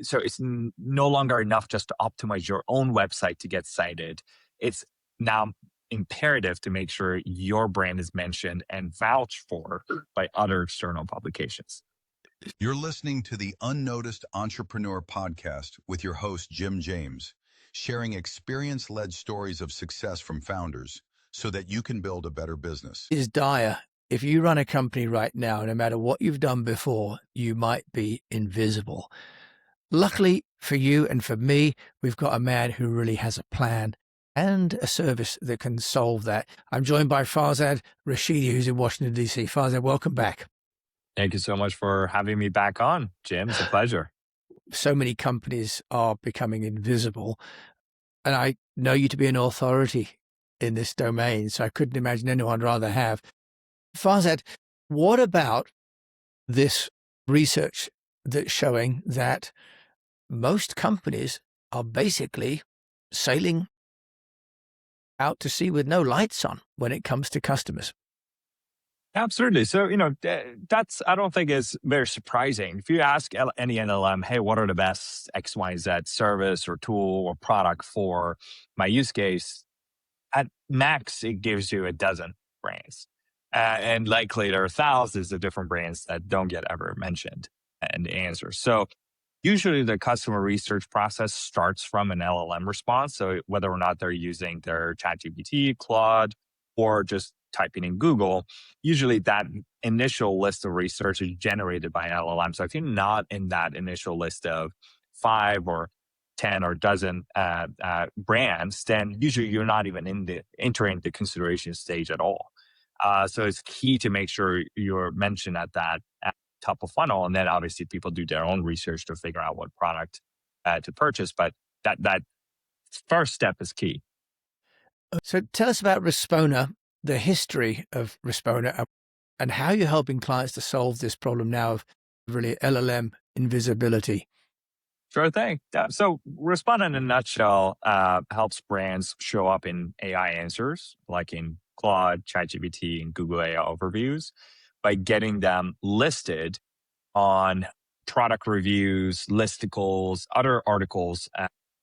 So it's no longer enough just to optimize your own website to get cited. It's now imperative to make sure your brand is mentioned and vouched for by other external publications. You're listening to the Unnoticed Entrepreneur Podcast with your host, Jim James, sharing experience-led stories of success from founders so that you can build a better business. Is dire. If you run a company right now, no matter what you've done before, you might be invisible. Luckily for you and for me, we've got a man who really has a plan and a service that can solve that. I'm joined by Farzad Rashidi, who's in Washington, D.C. Farzad, welcome back. Thank you so much for having me back on, Jim. It's a pleasure. So many companies are becoming invisible, and I know you to be an authority in this domain, so I couldn't imagine anyone I'd rather have. Farzad, what about this research that's showing that most companies are basically sailing out to sea with no lights on when it comes to customers? Absolutely. So, that's, I don't think is very surprising. If you ask any LLM, hey, what are the best X, Y, Z service or tool or product for my use case? At max, it gives you a dozen brands. And likely there are thousands of different brands that don't get ever mentioned in the answer. So usually the customer research process starts from an LLM response. So whether or not they're using their ChatGPT, Claude, or just typing in Google, usually that initial list of research is generated by an LLM. So if you're not in that initial list of 5 or 10 or dozen brands, then usually you're not even entering the consideration stage at all. So it's key to make sure you're mentioned at that top of funnel. And then obviously people do their own research to figure out what product to purchase. But that first step is key. So tell us about Respona, the history of Respona, and how you're helping clients to solve this problem now of really LLM invisibility. Sure thing. So Respona in a nutshell helps brands show up in AI answers, like in Claude, ChatGPT, and Google AI overviews, by getting them listed on product reviews, listicles, other articles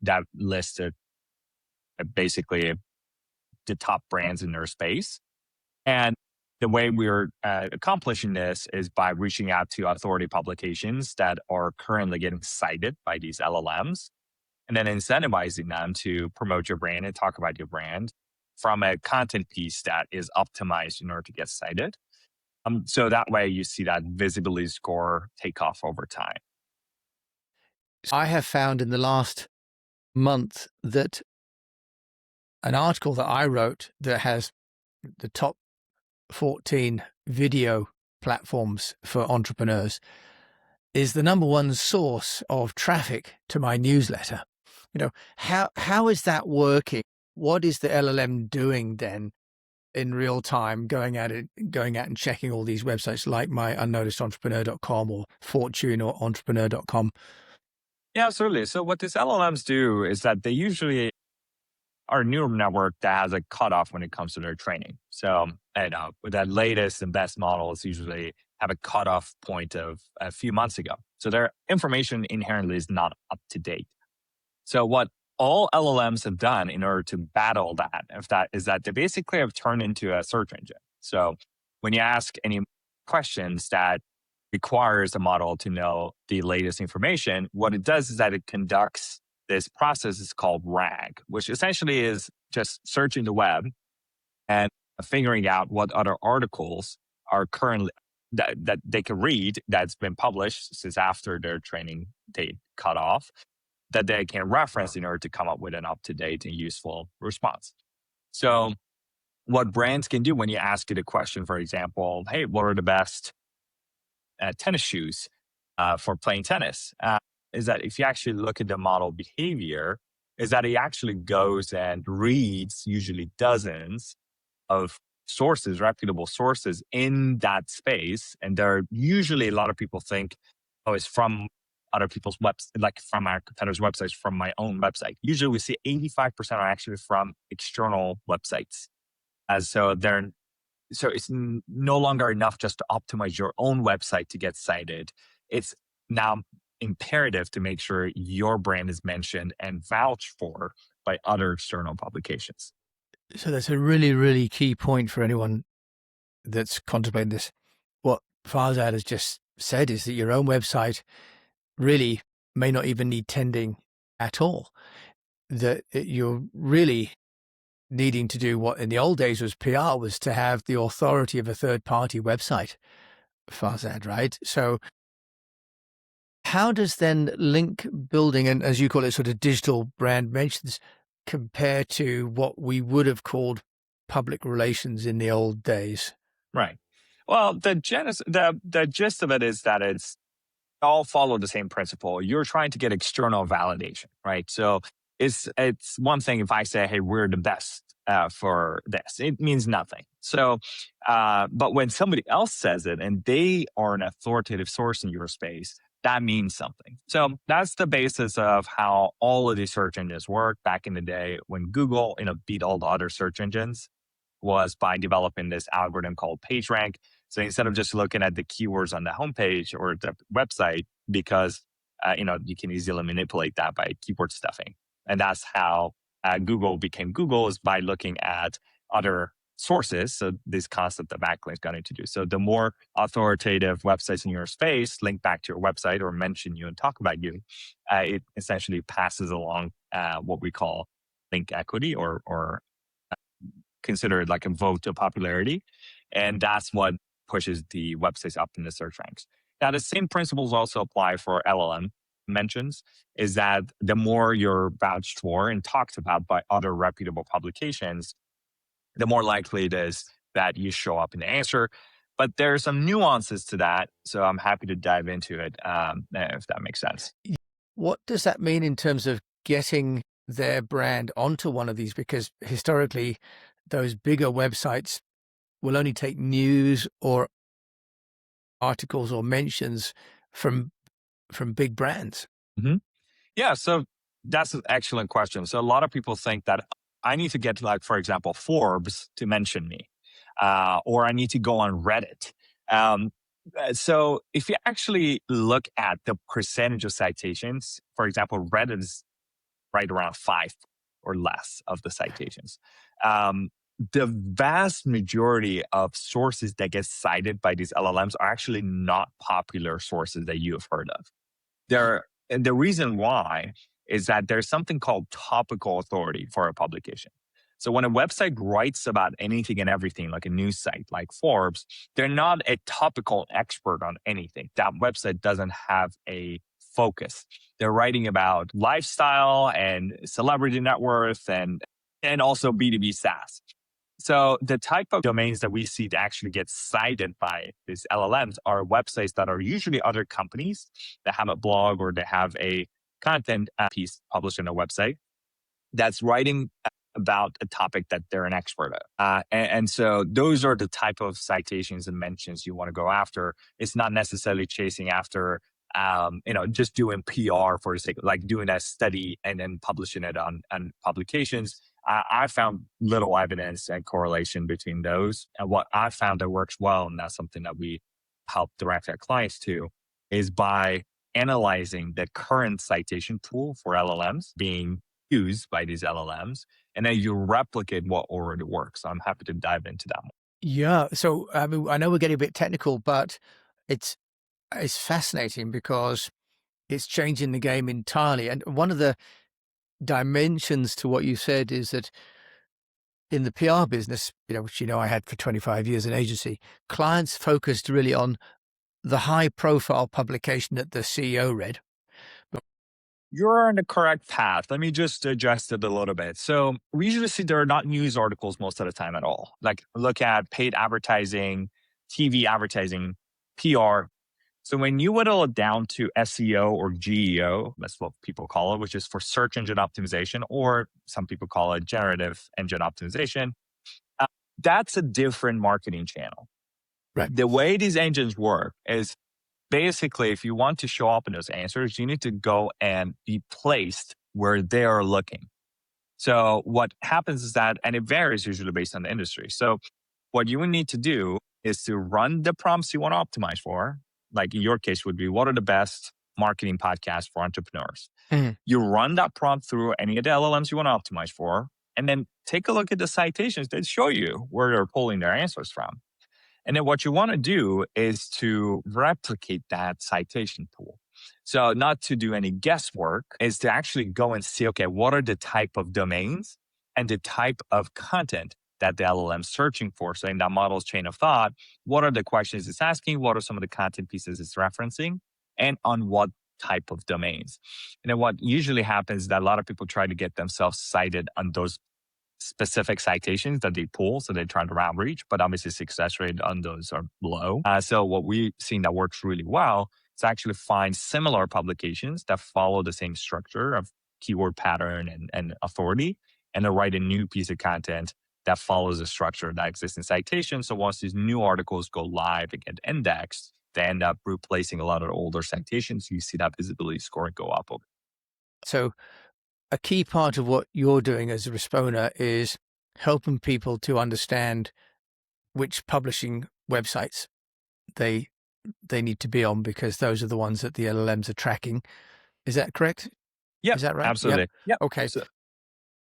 that listed basically the top brands in their space. And the way we're accomplishing this is by reaching out to authority publications that are currently getting cited by these LLMs, and then incentivizing them to promote your brand and talk about your brand from a content piece that is optimized in order to get cited. So that way you see that visibility score take off over time. I have found in the last month that an article that I wrote that has the top 14 video platforms for entrepreneurs is the number one source of traffic to my newsletter. How is that working? What is the LLM doing then in real time, going out and checking all these websites like my unnoticedentrepreneur.com or Fortune or entrepreneur.com? Yeah, absolutely. So what these LLMs do is that they usually are a neural network that has a cutoff when it comes to their training. So with that latest and best models usually have a cutoff point of a few months ago. So their information inherently is not up to date. So what all LLMs have done in order to battle that is that they basically have turned into a search engine. So when you ask any questions that requires a model to know the latest information, what it does is that it conducts this process is called RAG, which essentially is just searching the web and figuring out what other articles are currently that they can read that's been published since after their training date cut off, that they can reference in order to come up with an up-to-date and useful response. So what brands can do when you ask it a question, for example, hey, what are the best tennis shoes for playing tennis? Is that if you actually look at the model behavior, is that it actually goes and reads usually dozens of sources, reputable sources in that space. And there are usually a lot of people think, oh, it's from other people's websites, like from our competitors' websites, from my own website. Usually we see 85% are actually from external websites. So it's no longer enough just to optimize your own website to get cited. It's now imperative to make sure your brand is mentioned and vouched for by other external publications. So that's a really, really key point for anyone that's contemplating this. What Farzad has just said is that your own website really may not even need tending at all. That you're really needing to do what in the old days was PR, was to have the authority of a third-party website, Farzad, right? So how does then link building and, as you call it, sort of digital brand mentions compare to what we would have called public relations in the old days? Right. Well, the gist of it is that it's all follow the same principle. You're trying to get external validation, right? So it's one thing if I say, "Hey, we're the best for this," it means nothing. So, but when somebody else says it and they are an authoritative source in your space, that means something. So that's the basis of how all of these search engines work. Back in the day, when Google, beat all the other search engines, was by developing this algorithm called PageRank. So instead of just looking at the keywords on the homepage or the website, because you can easily manipulate that by keyword stuffing, and that's how Google became Google, is by looking at other sources. So this concept of backlinks got introduced. So the more authoritative websites in your space link back to your website or mention you and talk about you, it essentially passes along what we call link equity or considered like a vote of popularity. And that's what pushes the websites up in the search ranks. Now, the same principles also apply for LLM mentions, is that the more you're vouched for and talked about by other reputable publications, the more likely it is that you show up in the answer. But there are some nuances to that. So I'm happy to dive into it if that makes sense. What does that mean in terms of getting their brand onto one of these? Because historically, those bigger websites will only take news or articles or mentions from big brands. Mm-hmm. Yeah, so that's an excellent question. So a lot of people think that I need to get, like, for example, Forbes to mention me, or I need to go on Reddit. So if you actually look at the percentage of citations, for example, Reddit is right around 5 or less of the citations. The vast majority of sources that get cited by these LLMs are actually not popular sources that you have heard of. And the reason why is that there's something called topical authority for a publication. So when a website writes about anything and everything, like a news site like Forbes, they're not a topical expert on anything. That website doesn't have a focus. They're writing about lifestyle and celebrity net worth and also B2B SaaS. So the type of domains that we see to actually get cited by these LLMs are websites that are usually other companies that have a blog or they have a content piece published on a website that's writing about a topic that they're an expert at. And so those are the type of citations and mentions you want to go after. It's not necessarily chasing after, just doing PR for the sake of like doing a study and then publishing it on publications. I found little evidence and correlation between those. And what I found that works well, and that's something that we help direct our clients to, is by analyzing the current citation tool for LLMs being used by these LLMs, and then you replicate what already works. So I'm happy to dive into that more. Yeah. So I mean, I know we're getting a bit technical, but it's fascinating because it's changing the game entirely. And one of the dimensions to what you said is that in the PR business, which I had for 25 years in agency, clients focused really on the high profile publication that the CEO read. You're on the correct path. Let me just adjust it a little bit. So we usually see there are not news articles most of the time at all. Like look at paid advertising, TV advertising, PR. So when you whittle it down to SEO or GEO, that's what people call it, which is for search engine optimization, or some people call it generative engine optimization, that's a different marketing channel. Right. The way these engines work is basically, if you want to show up in those answers, you need to go and be placed where they are looking. So what happens is that, and it varies usually based on the industry. So what you would need to do is to run the prompts you want to optimize for. Like in your case would be, what are the best marketing podcast for entrepreneurs. Mhm. You run that prompt through any of the LLMs you want to optimize for, and then take a look at the citations that show you where they're pulling their answers from. And then what you want to do is to replicate that citation pool. So not to do any guesswork, is to actually go and see, okay, what are the type of domains and the type of content that the LLM is searching for? So in that model's chain of thought, what are the questions it's asking? What are some of the content pieces it's referencing? And on what type of domains? And then what usually happens is that a lot of people try to get themselves cited on those specific citations that they pull. So they try to outreach, but obviously success rate on those are low. So what we've seen that works really well is actually find similar publications that follow the same structure of keyword pattern and authority, and then write a new piece of content that follows the structure that exists in citation. So once these new articles go live and get indexed, they end up replacing a lot of the older citations. You see that visibility score go up. So a key part of what you're doing as a Respona is helping people to understand which publishing websites they need to be on, because those are the ones that the LLMs are tracking. Is that correct? Yep, Is that right? absolutely. Yep. Yep. Okay. So,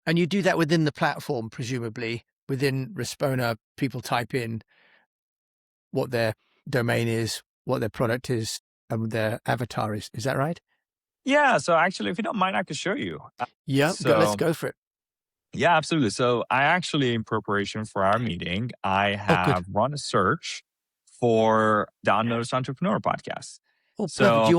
And you do that within the platform, presumably. Within Respona, people type in what their domain is, what their product is, and what their avatar is. Is that right? yeah. So actually, if you don't mind, I could show you. Yep. Let's So go for it. yeah, absolutely. So I actually, in preparation for our meeting, I Oh, good. have run a search for the Unnoticed Entrepreneur podcast. Oh, perfect. So Do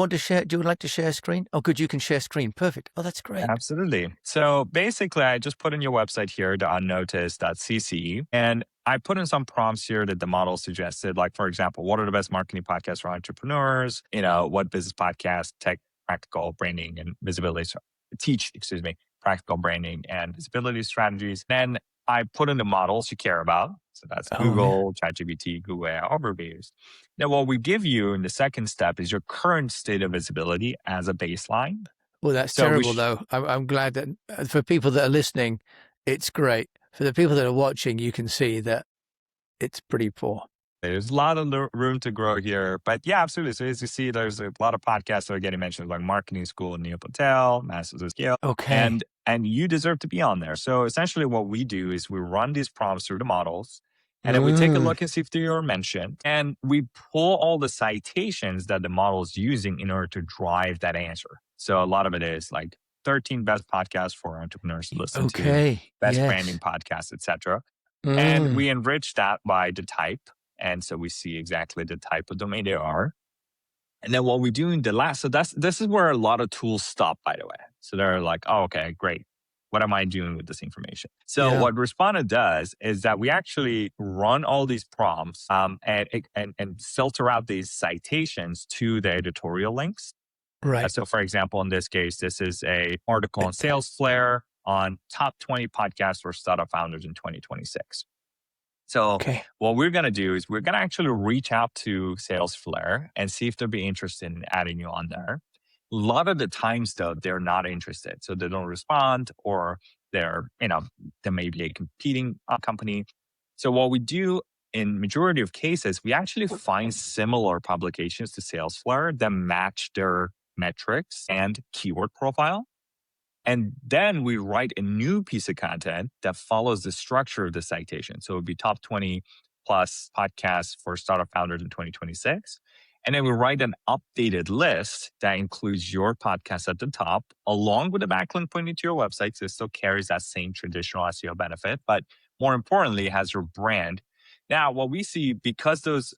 you like to share screen? Oh, good. You can share screen. Perfect. Oh, that's great. absolutely. So basically, I just put in your website here, the unnoticed.cc, and I put in some prompts here that the model suggested, like, for example, what are the best marketing podcasts for entrepreneurs? What business podcast, tech, practical branding and visibility, practical branding and visibility strategies. Then I put in the models you care about. So that's Oh, yeah. Google, ChatGPT, Google AI overviews. Now, what we give you in the second step is your current state of visibility as a baseline. Well, that's So terrible, though. I'm glad that for people that are listening, it's great. For the people that are watching, you can see that it's pretty poor. there's a lot of room to grow here. But yeah, absolutely. So as you see, there's a lot of podcasts that are getting mentioned, like Marketing School, Neil Patel, Masters of Scale. Okay. And you deserve to be on there. So essentially what we do is we run these prompts through the models, and then we take a look and see if they are mentioned. And we pull all the citations that the model is using in order to drive that answer. So a lot of it is like 13 best podcasts for entrepreneurs to listen to, Okay. best Yes. branding podcasts, etc. And we enrich that by the type. And so we see exactly the type of domain they are. And then what we do in the last, so this is where a lot of tools stop, by the way. So they're like, oh, okay, great. What am I doing with this information? So Yeah. what Respona does is that we actually run all these prompts and filter out these citations to the editorial links. Right. So for example, in this case, this is a article on Sales Flare on top 20 podcasts for startup founders in 2026. So Okay. what we're going to do is we're going to actually reach out to Salesforce and see if they'll be interested in adding you on there. A lot of the times, though, they're not interested. So they don't respond, or they're, there may be a competing company. So what we do in majority of cases, we actually find similar publications to Salesforce that match their metrics and keyword profile. And then we write a new piece of content that follows the structure of the citation. So it would be top 20 plus podcasts for startup founders in 2026. And then we write an updated list that includes your podcast at the top, along with a backlink pointing to your website. So it still carries that same traditional SEO benefit, but more importantly, it has your brand. Now, what we see, because those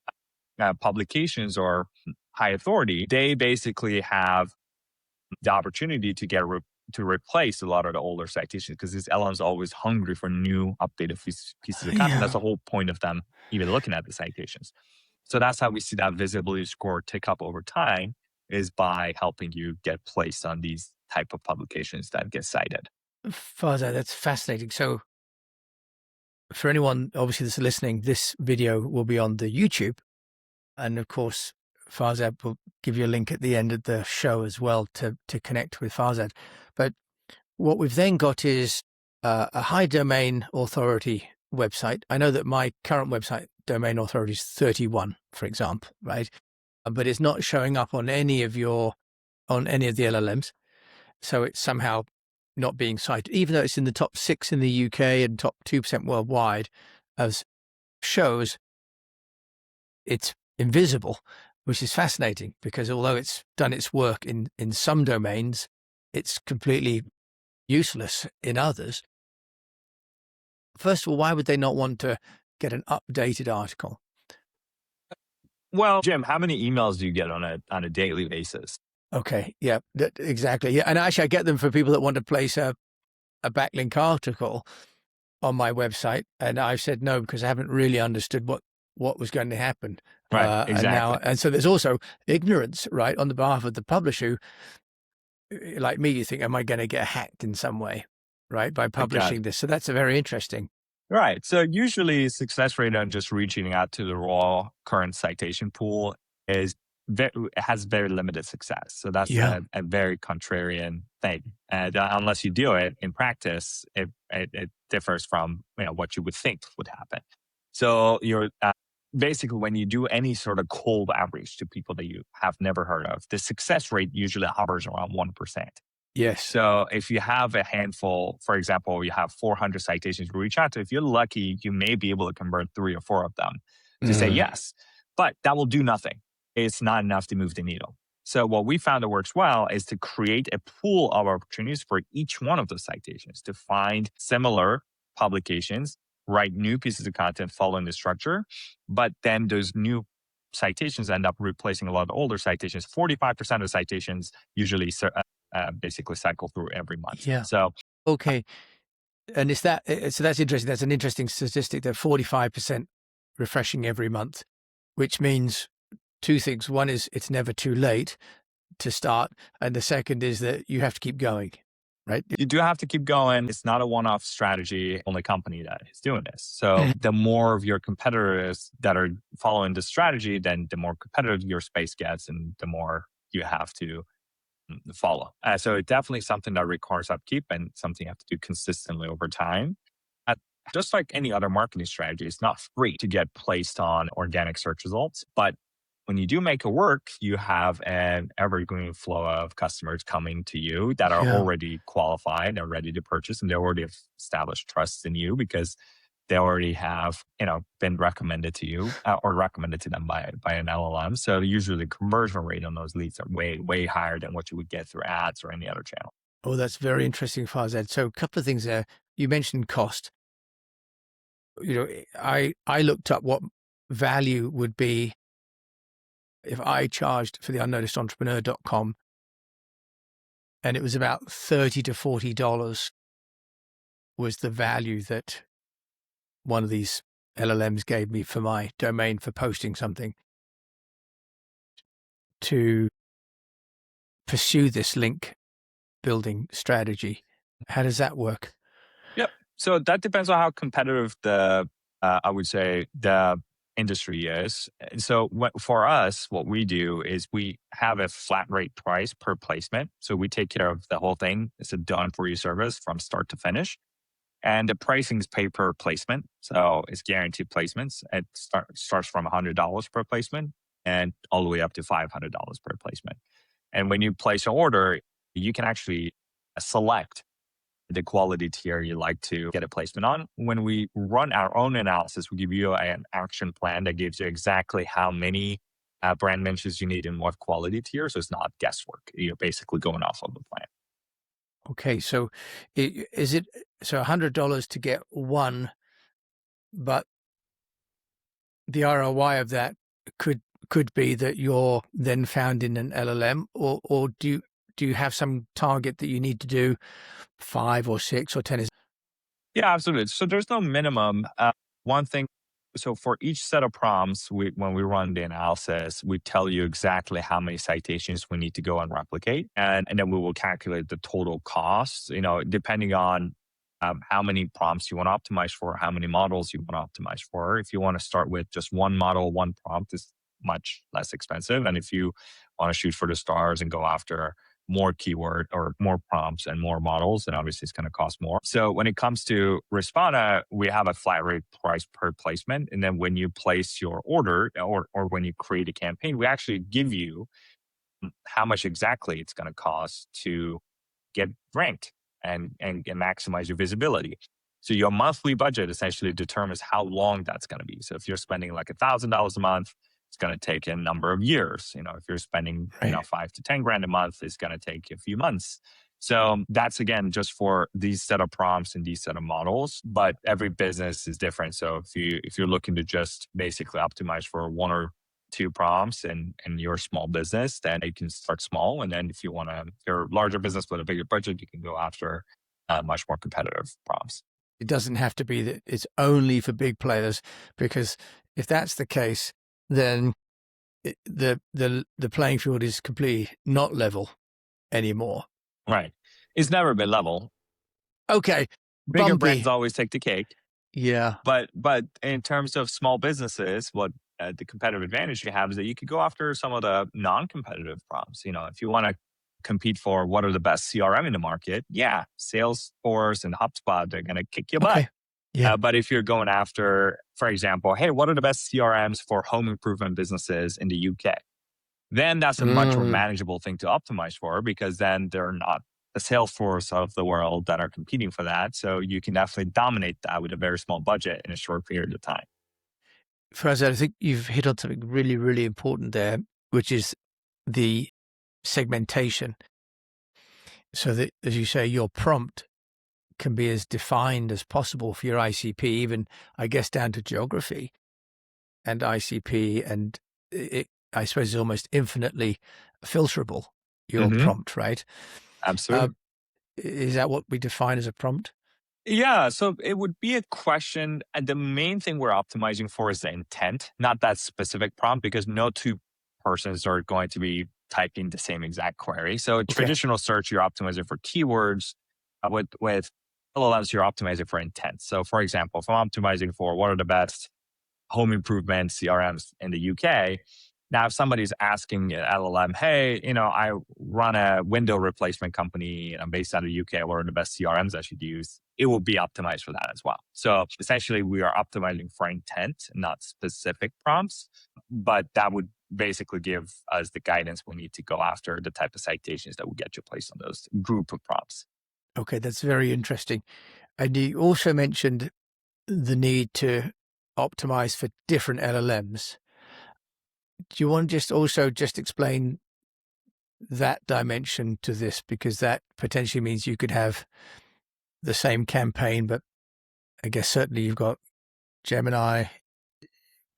publications are high authority, they basically have the opportunity to to replace a lot of the older citations, because these LLMs are always hungry for new updated pieces of content. Yeah. That's the whole point of them even looking at the citations. So that's how we see that visibility score tick up over time, is by helping you get placed on these type of publications that get cited. Farzad, that's fascinating. So for anyone, obviously, that's listening, this video will be on the YouTube. And of course, Farzad will give you a link at the end of the show as well to connect with Farzad. But what we've then got is a high domain authority website. I know that my current website domain authority is 31, for example, right? But it's not showing up on any of your on any of the LLMs. So it's somehow not being cited, even though it's in the top 6 in the UK and top 2% worldwide, as shows it's invisible, which is fascinating because although it's done its work in some domains, it's completely useless in others. First of all, why would they not want to get an updated article? Well, Jim, how many emails do you get on a daily basis? Okay, yeah, exactly. Yeah, and actually I get them for people that want to place a backlink article on my website, and I've said no because I haven't really understood what was going to happen. Right, exactly. And so there's also ignorance, right, on the behalf of the publisher. Like me, you think, am I going to get hacked in some way, right, by publishing this? So that's a very interesting. Right. So usually success rate on just reaching out to the raw current citation pool has very limited success. So that's Yeah. a very contrarian thing. And unless you do it in practice, it differs from what you would think would happen. So you're basically when you do any sort of cold outreach to people that you have never heard of, the success rate usually hovers around 1%. Yes. So if you have a handful, for example, you have 400 citations to reach out to, if you're lucky, you may be able to convert 3 or 4 of them to say yes. But that will do nothing. It's not enough to move the needle. So what we found that works well is to create a pool of opportunities for each one of those citations to find similar publications, write new pieces of content following the structure, but then those new citations end up replacing a lot of older citations. 45% of citations usually basically cycle through every month. Yeah. So, okay. And is that, so that's interesting. That's an interesting statistic that 45% refreshing every month, which means 2 things. One is it's never too late to start. And the second is that you have to keep going, right? you do have to keep going. It's not a one-off strategy, only company that is doing this. So the more of your competitors that are following this strategy, then the more competitive your space gets and the more you have to follow. So it's definitely something that requires upkeep and something you have to do consistently over time. Uh, just like any other marketing strategy, it's not free to get placed on organic search results. But when you do make it work, you have an evergreen flow of customers coming to you that are already qualified and ready to purchase, and they already have established trust in you because they already have, been recommended to you or recommended to them by an LLM. So usually the conversion rate on those leads are way, way higher than what you would get through ads or any other channel. Oh, that's very interesting, Farzad. So a couple of things there. You mentioned cost. I looked up what value would be if I charged for the unnoticedentrepreneur.com, and it was about $30 to $40 was the value that one of these LLMs gave me for my domain for posting something to pursue this link building strategy. How does that work? Yep. So that depends on how competitive I would say the industry is. So for us, what we do is we have a flat rate price per placement. So we take care of the whole thing. It's a done for you service from start to finish. And the pricing is pay per placement. So it's guaranteed placements. It starts from $100 per placement and all the way up to $500 per placement. And when you place an order, you can actually select the quality tier you like to get a placement on. When we run our own analysis, we give you an action plan that gives you exactly how many brand mentions you need in what quality tier. So it's not guesswork. You're basically going off of the plan. Okay, so is it so $100 to get one, but the ROI of that could be that you're then found in an LLM, or do you have some target that you need to do 5 or 6 or 10? Yeah, absolutely. So there's no minimum. One thing, so for each set of prompts, when we run the analysis, we tell you exactly how many citations we need to go and replicate. And then we will calculate the total cost, depending on how many prompts you want to optimize for, how many models you want to optimize for. If you want to start with just one model, one prompt is much less expensive. And if you want to shoot for the stars and go after more keyword or more prompts and more models, and obviously it's going to cost more. So when it comes to Respona, we have a flat rate price per placement. And then when you place your order or when you create a campaign, we actually give you how much exactly it's going to cost to get ranked and maximize your visibility. So your monthly budget essentially determines how long that's going to be. So if you're spending like $1,000 a month, it's going to take a number of years. If you're spending, Right. 5 to 10 grand a month, it's going to take a few months. So that's again just for these set of prompts and these set of models, but every business is different. So if you're looking to just basically optimize for one or two prompts and you're a small business, then you can start small. And then if you're a larger business with a bigger budget, you can go after much more competitive prompts. It doesn't have to be that it's only for big players, because if that's the case, then the playing field is completely not level anymore. Right. It's never been level. Okay. Bigger Bumpy. brands always take the cake. Yeah. But in terms of small businesses, what the competitive advantage you have is that you could go after some of the non-competitive prompts. If you want to compete for what are the best CRM in the market, yeah, Salesforce and HubSpot, they're going to kick your butt. Okay. Yeah. But if you're going after, for example, hey, what are the best CRMs for home improvement businesses in the UK? Then that's a much more manageable thing to optimize for, because then they're not the Salesforce of the world that are competing for that. So you can definitely dominate that with a very small budget in a short period of time. Farzad, I think you've hit on something really, really important there, which is the segmentation. So that, as you say, your prompt can be as defined as possible for your ICP, even, I guess, down to geography and ICP. And I suppose, it's almost infinitely filterable, your prompt, right? Absolutely. Is that what we define as a prompt? Yeah, so it would be a question. And the main thing we're optimizing for is the intent, not that specific prompt, because no two persons are going to be typing the same exact query. So traditional search, you're optimizing for keywords. With LLMs, you're optimizing for intent. So for example, if I'm optimizing for what are the best home improvement CRMs in the UK, now if somebody's asking an LLM, hey, I run a window replacement company and I'm based out of the UK, what are the best CRMs I should use? It will be optimized for that as well. So essentially we are optimizing for intent, not specific prompts, but that would basically give us the guidance we need to go after the type of citations that will get you placed on those group of prompts. Okay, that's very interesting. And you also mentioned the need to optimize for different LLMs. Do you want to just explain that dimension to this? Because that potentially means you could have the same campaign, but I guess certainly you've got Gemini,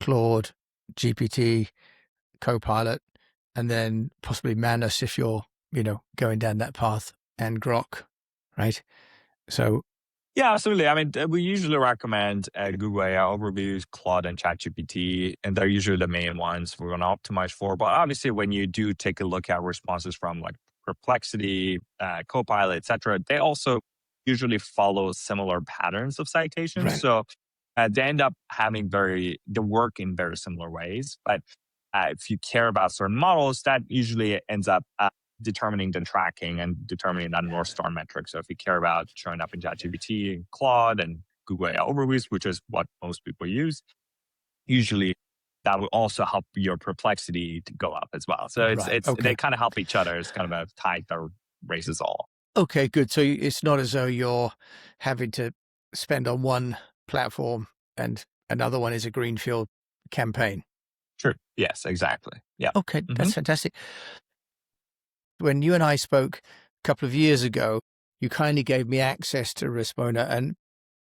Claude, GPT, Copilot, and then possibly Manus if you're, going down that path, and Grok, right? So yeah, absolutely. I mean, we usually recommend Google AI Overviews, Claude, and ChatGPT, and they're usually the main ones we're going to optimize for. But obviously, when you do take a look at responses from like Perplexity, Copilot, et cetera, they also usually follow similar patterns of citations. right. So they end up having they work in very similar ways. But if you care about certain models, that usually ends up determining the tracking and determining that North Star metric. So if you care about showing up in ChatGPT and Claude and Google AI Overviews, which is what most people use, usually that will also help your Perplexity to go up as well. So they kind of help each other. It's kind of a tide that raises all. Okay, good. So it's not as though you're having to spend on one platform and another one is a greenfield campaign. Sure. Yes, exactly. Yeah. Okay, that's fantastic. When you and I spoke a couple of years ago, you kindly gave me access to Respona, and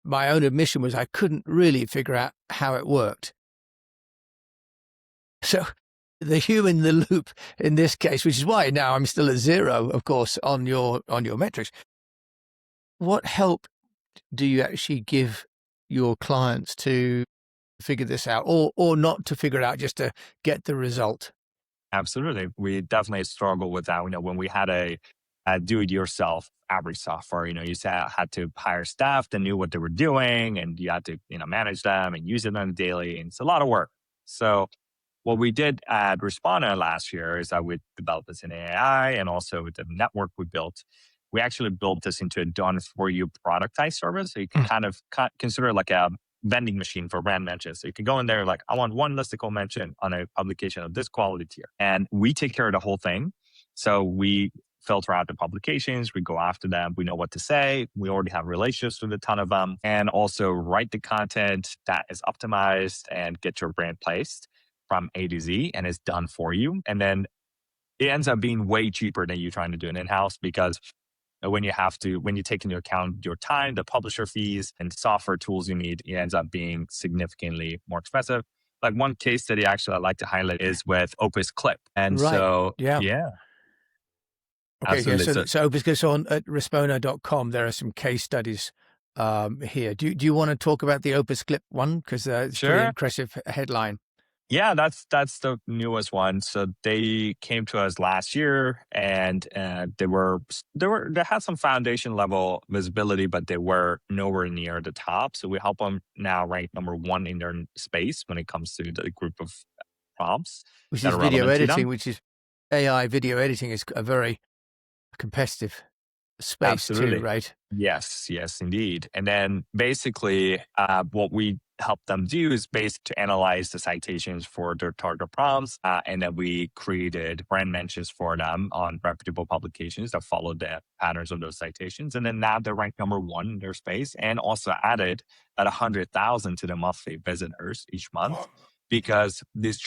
my own admission was I couldn't really figure out how it worked. So the human in the loop in this case, which is why now I'm still at 0, of course, on your metrics. What help do you actually give your clients to figure this out, or not to figure it out, just to get the result? Absolutely. We definitely struggle with that. When we had a do-it-yourself average software, you had to hire staff that knew what they were doing, and you had to, manage them and use it on a daily. And it's a lot of work. So what we did at Respona last year is that we developed this in AI, and also with the network we built, we actually built this into a done-for-you productized service. So you can kind of consider it like a vending machine for brand mentions. So you can go in there like, I want one listicle mention on a publication of this quality tier. And we take care of the whole thing. So we filter out the publications, we go after them, we know what to say, we already have relationships with a ton of them, and also write the content that is optimized and get your brand placed from A to Z and is done for you. And then it ends up being way cheaper than you trying to do it in-house, because when you take into account your time, the publisher fees, and software tools you need, it ends up being significantly more expensive. Like one case study actually I'd like to highlight is with Opus Clip. And Right. so, Yeah. yeah, Okay. Yeah. absolutely. So Opus Clip, so on at Respona.com, there are some case studies here. Do you want to talk about the Opus Clip one? Because it's a pretty Sure. impressive headline. Yeah, that's the newest one. So they came to us last year, and they had some foundation level visibility, but they were nowhere near the top. So we help them now rank number one in their space when it comes to the group of prompts Which that is are video relevant to editing, them. which is AI video editing is a very competitive space too, Absolutely. right? Yes, yes, indeed. And then basically, what we help them do is to analyze the citations for their target prompts. And then we created brand mentions for them on reputable publications that follow the patterns of those citations. And then now they're ranked number one in their space, and also added at 100,000 to the monthly visitors each month, because these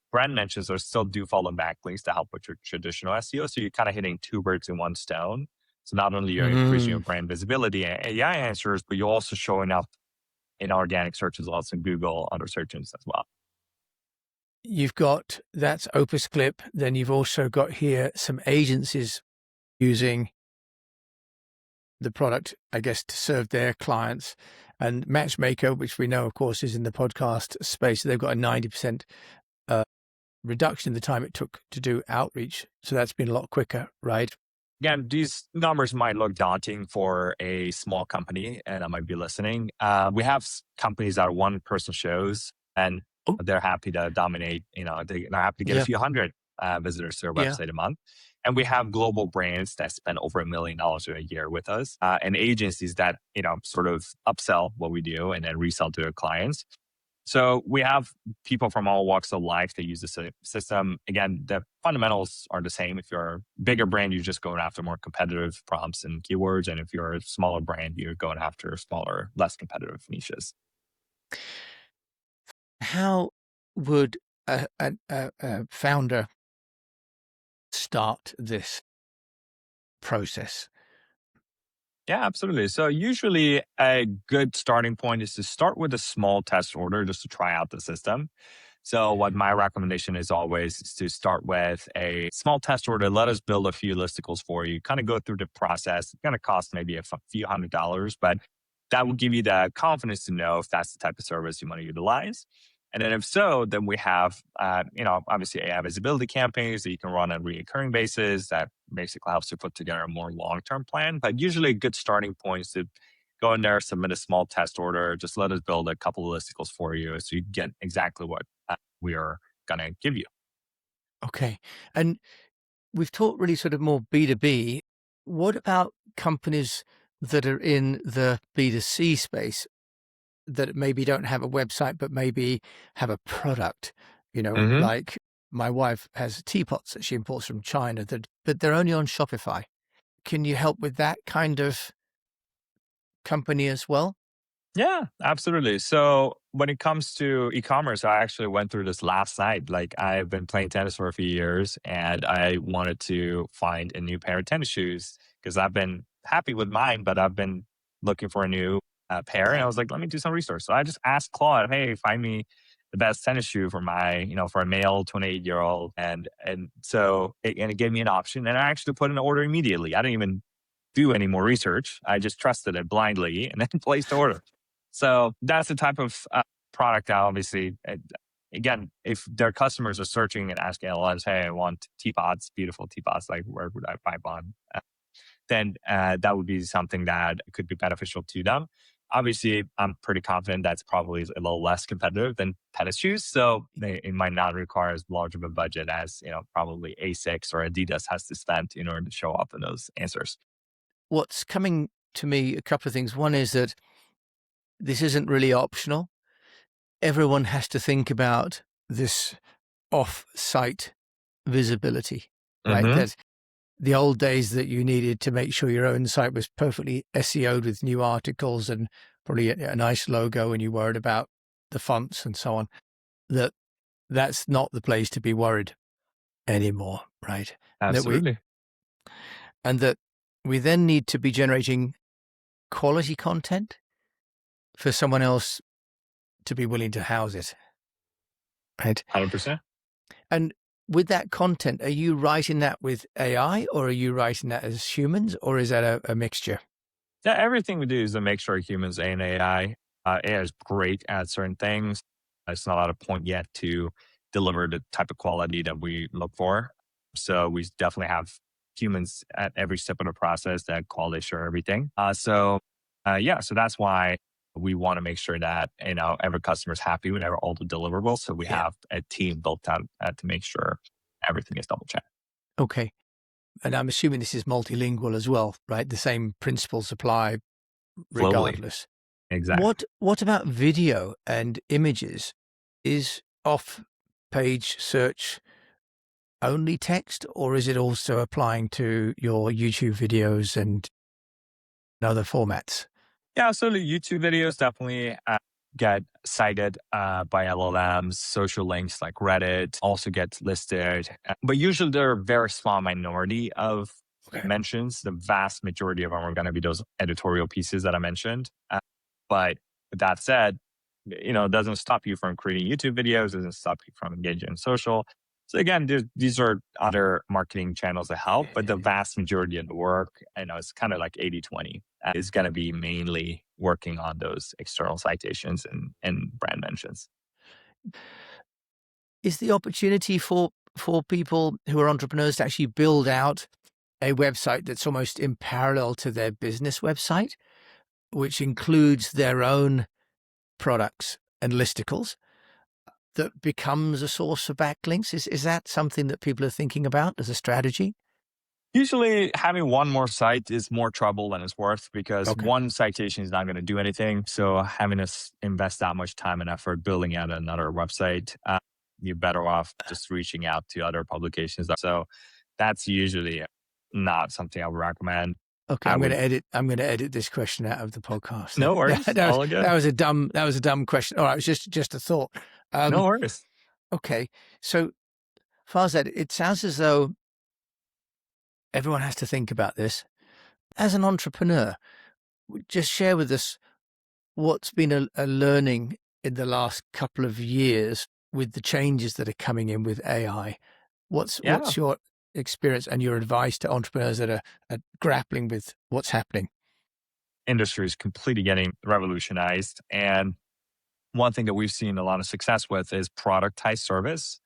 brand mentions are still do follow backlinks to help with your traditional SEO. So you're kind of hitting two birds in one stone. So not only you're increasing your brand visibility and AI answers, but you're also showing up in organic search results in Google, other search engines as well. You've got that's Opus Clip. Then you've also got here some agencies using the product, I guess, to serve their clients. And Matchmaker, which we know, of course, is in the podcast space, they've got a 90% reduction in the time it took to do outreach. So that's been a lot quicker, right? Again, these numbers might look daunting for a small company, and I might be listening. We have companies that are one-person shows, and Oh, they're happy to dominate. They're happy to get a yeah, few hundred visitors to their yeah. website a month. And we have global brands that spend over $1 million a year with us, and agencies that sort of upsell what we do and then resell to their clients. So we have people from all walks of life that use the system. Again, the fundamentals are the same. If you're a bigger brand, you're just going after more competitive prompts and keywords. And if you're a smaller brand, you're going after smaller, less competitive niches. How would a founder start this process? Yeah, absolutely. So usually a good starting point is to start with a small test order just to try out the system. So what my recommendation is always is to start with a small test order. Let us build a few listicles for you, kind of go through the process. It's going to cost maybe a few $100s, but that will give you the confidence to know if that's the type of service you want to utilize. And then if so, then we have, obviously AI visibility campaigns that you can run on a recurring basis that basically helps you put together a more long-term plan. But usually a good starting point is to go in there, submit a small test order, just let us build a couple of listicles for you so you get exactly what we are going to give you. Okay. And we've talked really sort of more B2B. What about companies that are in the B2C space that maybe don't have a website, but maybe have a product, Hmm. like my wife has teapots that she imports from China but they're only on Shopify. Can you help with that kind of company as well? Yeah, absolutely. So when it comes to e-commerce, I actually went through this last night. Like I've been playing tennis for a few years and I wanted to find a new pair of tennis shoes because I've been happy with mine, but I've been looking for a new pair. And I was like, let me do some research. So I just asked Claude, hey, find me the best tennis shoe for for a male 28-year-old. And it gave me an option. And I actually put in an order immediately. I didn't even do any more research. I just trusted it blindly and then placed the order. So that's the type of product that obviously, again, if their customers are searching and asking LLMs, hey, I want teapots, beautiful teapots, like where would I buy one? Then that would be something that could be beneficial to them. Obviously, I'm pretty confident that's probably a little less competitive than tennis shoes. So it might not require as large of a budget as, probably Asics or Adidas has to spend in order to show up in those answers. What's coming to me, a couple of things. One is that this isn't really optional. Everyone has to think about this off-site visibility. right? Mm-hmm. That the old days that you needed to make sure your own site was perfectly SEO'd with new articles and probably a nice logo, and you worried about the fonts and so on, that's not the place to be worried anymore, right? Absolutely. That we then need to be generating quality content for someone else to be willing to house it, right? 100%. And with that content, are you writing that with AI, or are you writing that as humans, or is that a mixture? Yeah, everything we do is to make sure humans and AI. AI is great at certain things. It's not at a point yet to deliver the type of quality that we look for. So we definitely have humans at every step of the process that quality assure everything. So that's why we want to make sure that every customer is happy with all the deliverables. So we Yeah. have a team built out to make sure everything is double checked. Okay. And I'm assuming this is multilingual as well, right? The same principles apply Globally, regardless. exactly. What about video and images? Is off-page search only text, or is it also applying to your YouTube videos and other formats? Yeah, so the YouTube videos definitely get cited by LLMs. Social links like Reddit also get listed, but usually they're a very small minority of Okay. mentions. The vast majority of them are going to be those editorial pieces that I mentioned. But with that said, it doesn't stop you from creating YouTube videos, doesn't stop you from engaging in social. So again, these are other marketing channels that help, but the vast majority of the work, it's kind of like 80-20, is going to be mainly working on those external citations and brand mentions. Is the opportunity for people who are entrepreneurs to actually build out a website that's almost in parallel to their business website, which includes their own products and listicles, that becomes a source of backlinks? Is that something that people are thinking about as a strategy? Usually, having one more site is more trouble than it's worth because Okay. one citation is not going to do anything. So, having us invest that much time and effort building out another website, you're better off just reaching out to other publications. So, that's usually not something I would recommend. Okay, I I'm going would, to edit this question out of the podcast. no worries, all good, That was a dumb question. All right, it was just a thought. no worries. Okay, so Farzad, it sounds as though everyone has to think about this. As an entrepreneur, just share with us what's been a learning in the last couple of years with the changes that are coming in with AI. What's Yeah. your experience and your advice to entrepreneurs that are grappling with what's happening? Industry is completely getting revolutionized. And one thing that we've seen a lot of success with is productized service.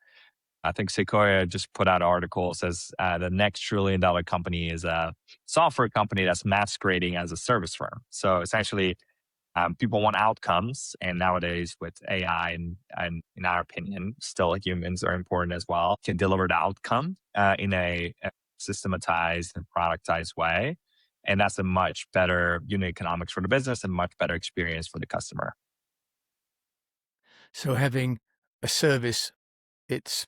I think Sequoia just put out an article that says the next $1 trillion company is a software company that's masquerading as a service firm. So essentially, people want outcomes, and nowadays with AI and in our opinion, still humans are important as well, can deliver the outcome in a systematized and productized way. And that's a much better unit economics for the business and much better experience for the customer. So having a service, its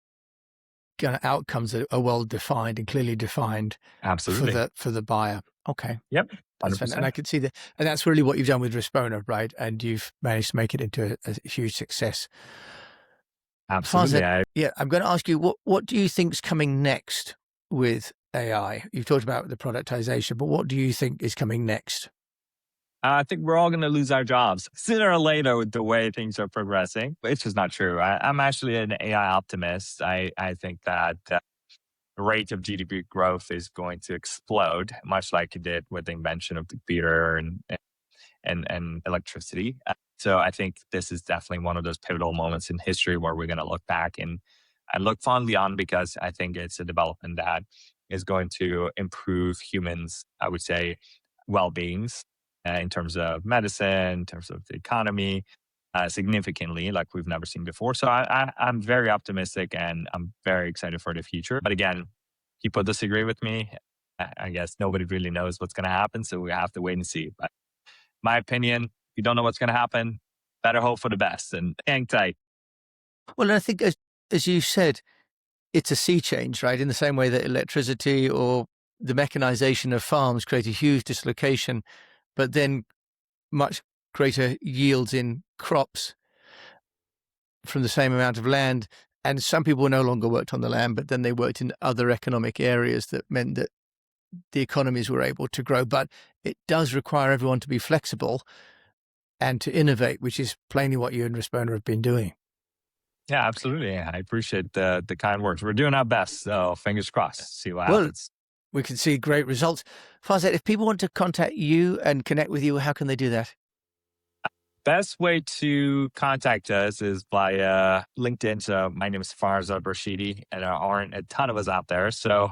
kind of outcomes that are well defined and clearly defined Absolutely. for the buyer. Okay. Yep. That's fun. And 100%. I can see that. And that's really what you've done with Respona, right? And you've managed to make it into a huge success. Absolutely. Farzad, yeah, I'm going to ask you, what do you think's coming next with AI? You've talked about the productization, but what do you think is coming next? I think we're all going to lose our jobs sooner or later with the way things are progressing. It's just not true. I'm actually an AI optimist. I think that the rate of GDP growth is going to explode, much like it did with the invention of the computer and electricity. So I think this is definitely one of those pivotal moments in history where we're going to look back and look fondly on, because I think it's a development that is going to improve humans, I would say, well-beings in terms of medicine, in terms of the economy, significantly, like we've never seen before. So I'm very optimistic and I'm very excited for the future. But again, people disagree with me. I guess nobody really knows what's going to happen, so we have to wait and see. But my opinion, if you don't know what's going to happen, better hope for the best and hang tight. Well, I think as you said, it's a sea change, right? In the same way that electricity or the mechanization of farms create a huge dislocation, but then much greater yields in crops from the same amount of land. And some people no longer worked on the land, but then they worked in other economic areas that meant that the economies were able to grow. But it does require everyone to be flexible and to innovate, which is plainly what you and Respona have been doing. Yeah, absolutely. I appreciate the kind words. We're doing our best, so fingers crossed. See what happens. We can see great results. Farzad, if people want to contact you and connect with you, how can they do that? Best way to contact us is via LinkedIn. So my name is Farzad Rashidi, and there aren't a ton of us out there. So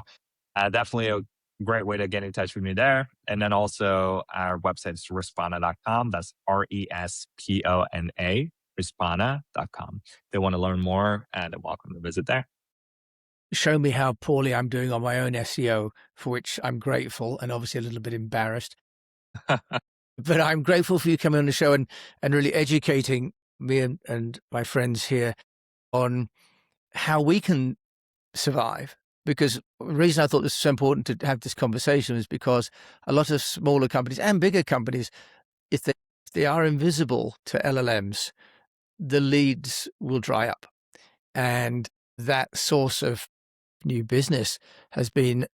definitely a great way to get in touch with me there. And then also our website is respona.com. That's RESPONA, respona.com. If they want to learn more, they're welcome to visit there. Show me how poorly I'm doing on my own SEO, for which I'm grateful and obviously a little bit embarrassed. But I'm grateful for you coming on the show and really educating me and my friends here on how we can survive. Because the reason I thought this was so important to have this conversation is because a lot of smaller companies and bigger companies, if they are invisible to LLMs, the leads will dry up. And that source of new business has been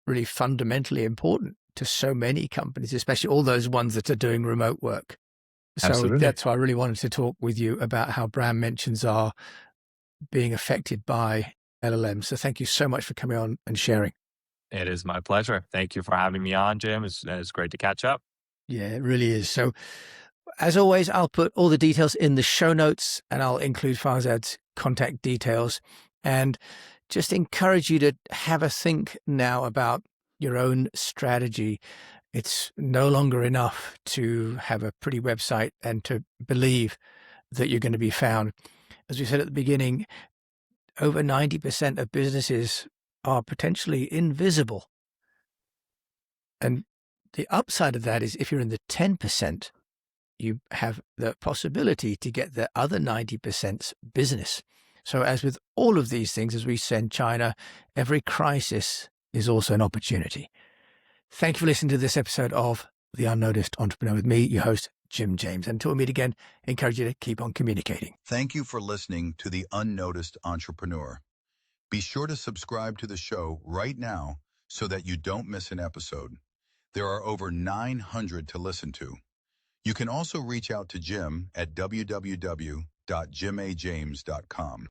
really fundamentally important to so many companies, especially all those ones that are doing remote work. So Absolutely. that's why I really wanted to talk with you about how brand mentions are being affected by LLMs. So thank you so much for coming on and sharing. It is my pleasure. Thank you for having me on, Jim. It's great to catch up. Yeah, it really is. So as always, I'll put all the details in the show notes and I'll include Farzad's contact details and just encourage you to have a think now about your own strategy. It's no longer enough to have a pretty website and to believe that you're going to be found. As we said at the beginning, over 90% of businesses are potentially invisible. And the upside of that is if you're in the 10%, you have the possibility to get the other 90% business. So as with all of these things, as we send China, every crisis is also an opportunity. Thank you for listening to this episode of The Unnoticed Entrepreneur with me, your host, Jim James. Until we meet again, I encourage you to keep on communicating. Thank you for listening to The Unnoticed Entrepreneur. Be sure to subscribe to the show right now so that you don't miss an episode. There are over 900 to listen to. You can also reach out to Jim at www.jimajames.com.